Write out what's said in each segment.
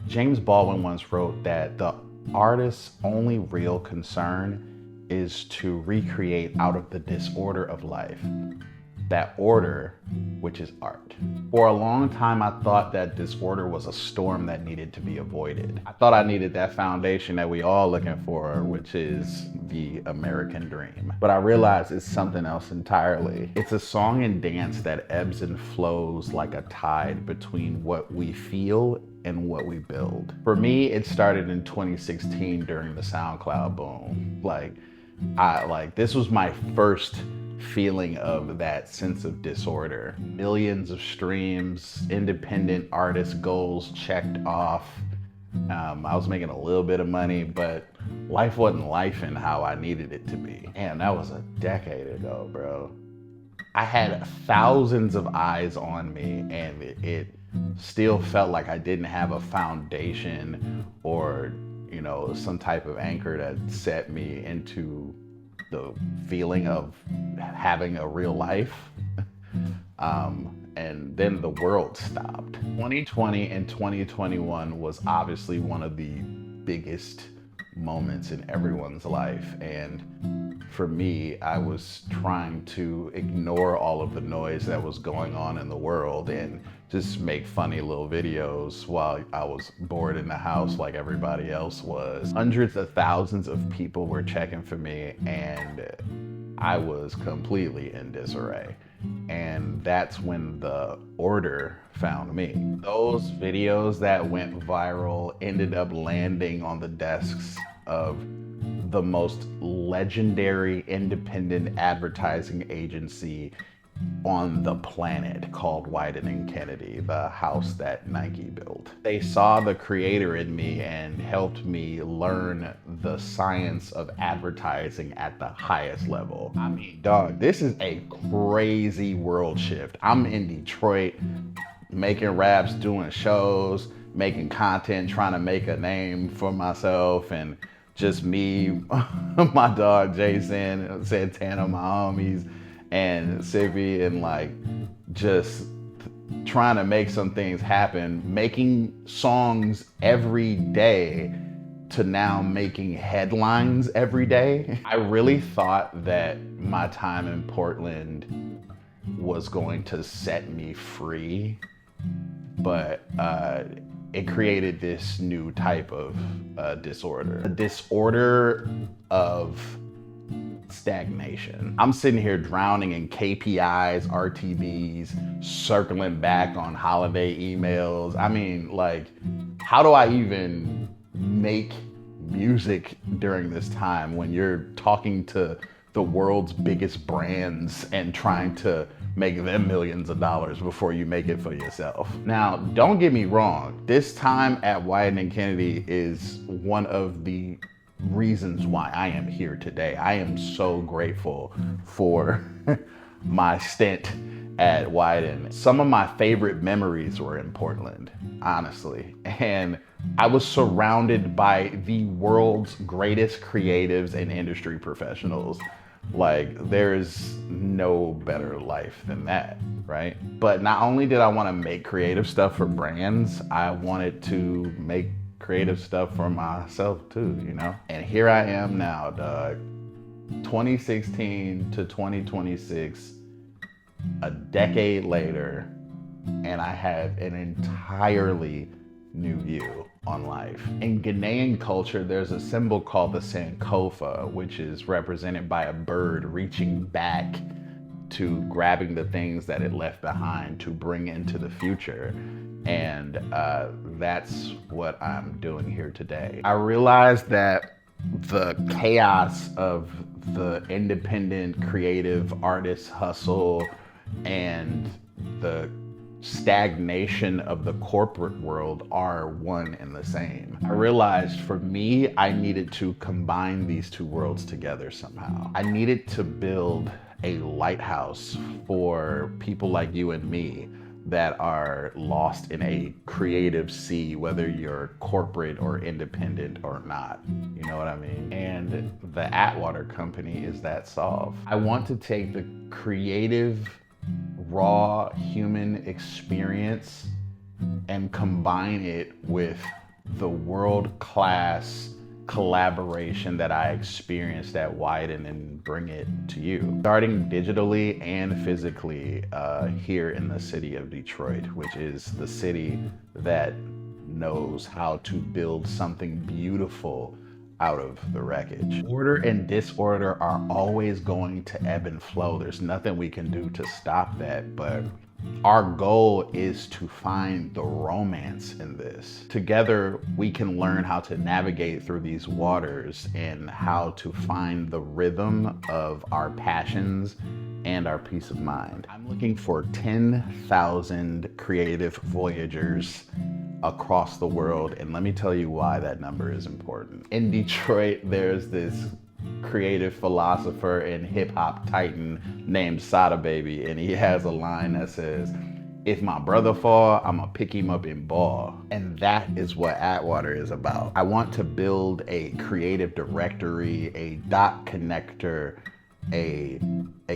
James Baldwin once wrote that the artist's only real concern is to recreate out of the disorder of life that order, which is art. For a long time, I thought that disorder was a storm that needed to be avoided. I thought I needed that foundation that we all looking for, which is the American dream. But I realized it's something else entirely. It's a song and dance that ebbs and flows like a tide between what we feel and what we build. For me, it started in 2016 during the SoundCloud boom. This was my first feeling of that sense of disorder. Millions of streams, independent artist goals checked off. I was making a little bit of money, but life wasn't lifing how I needed it to be. And that was a decade ago, bro. I had thousands of eyes on me, and it still felt like I didn't have a foundation or, some type of anchor that set me into the feeling of having a real life. And then the world stopped. 2020 and 2021 was obviously one of the biggest moments in everyone's life. And for me, I was trying to ignore all of the noise that was going on in the world and just make funny little videos while I was bored in the house like everybody else was. Hundreds of thousands of people were checking for me, and I was completely in disarray. And that's when the order found me. Those videos that went viral ended up landing on the desks of the most legendary independent advertising agency on the planet, called Wieden & Kennedy, the house that Nike built. They saw the creator in me and helped me learn the science of advertising at the highest level. I mean, dog, this is a crazy world shift. I'm in Detroit, making raps, doing shows, making content, trying to make a name for myself, and just me, my dog Jason, Santana, my homies, and Sippy, and just trying to make some things happen, making songs every day to now making headlines every day. I really thought that my time in Portland was going to set me free, but it created this new type of disorder. A disorder of stagnation. I'm sitting here drowning in KPIs, RTBs, circling back on holiday emails. I mean, how do I even make music during this time when you're talking to the world's biggest brands and trying to make them millions of dollars before you make it for yourself? Now, don't get me wrong. This time at Wieden & Kennedy is one of the reasons why I am here today. I am so grateful for my stint at Wieden. Some of my favorite memories were in Portland, honestly. And I was surrounded by the world's greatest creatives and industry professionals. There's no better life than that, right? But not only did I want to make creative stuff for brands, I wanted to make creative stuff for myself too, And here I am now, dog. 2016 to 2026, a decade later, and I have an entirely new view on life. In Ghanaian culture, there's a symbol called the Sankofa, which is represented by a bird reaching back to grabbing the things that it left behind to bring into the future. And that's what I'm doing here today. I realized that the chaos of the independent creative artist hustle and the stagnation of the corporate world are one and the same. I realized for me, I needed to combine these two worlds together somehow. I needed to build a lighthouse for people like you and me that are lost in a creative sea, whether you're corporate or independent or not. You know what I mean? And the Atwater Company is that solve. I want to take the creative, raw human experience and combine it with the world-class collaboration that I experienced at Wyden and bring it to you. Starting digitally and physically here in the city of Detroit, which is the city that knows how to build something beautiful out of the wreckage. Order and disorder are always going to ebb and flow. There's nothing we can do to stop that, but our goal is to find the romance in this. Together, we can learn how to navigate through these waters and how to find the rhythm of our passions and our peace of mind. I'm looking for 10,000 creative voyagers across the world, and let me tell you why that number is important. In Detroit, there's this creative philosopher and hip-hop titan named Sada Baby, and he has a line that says, "If my brother fall, I'ma pick him up and ball." And that is what Atwater is about. I want to build a creative directory, a dot connector, a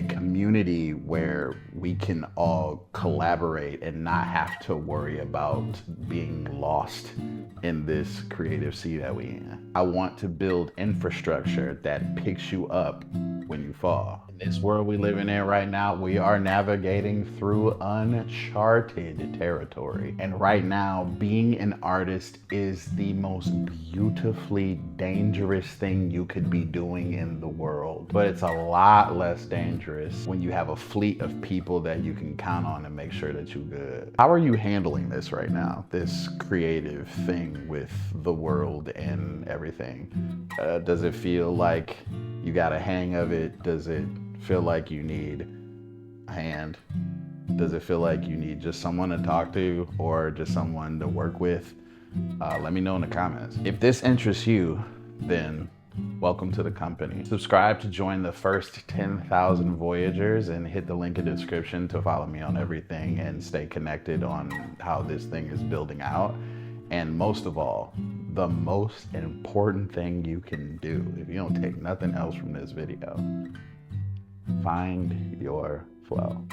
community where we can all collaborate and not have to worry about being lost in this creative sea that we in. I want to build infrastructure that picks you up when you fall. In this world we living in right now, we are navigating through uncharted territory. And right now, being an artist is the most beautifully dangerous thing you could be doing in the world. But it's a lot less dangerous when you have a fleet of people that you can count on to make sure that you're good. How are you handling this right now? This creative thing with the world and everything? Does it feel like you got a hang of it? Does it feel like you need a hand? Does it feel like you need just someone to talk to or just someone to work with? Let me know in the comments. If this interests you, then welcome to the company. Subscribe to join the first 10,000 Voyagers and hit the link in the description to follow me on everything and stay connected on how this thing is building out. And most of all, the most important thing you can do, if you don't take nothing else from this video, find your flow.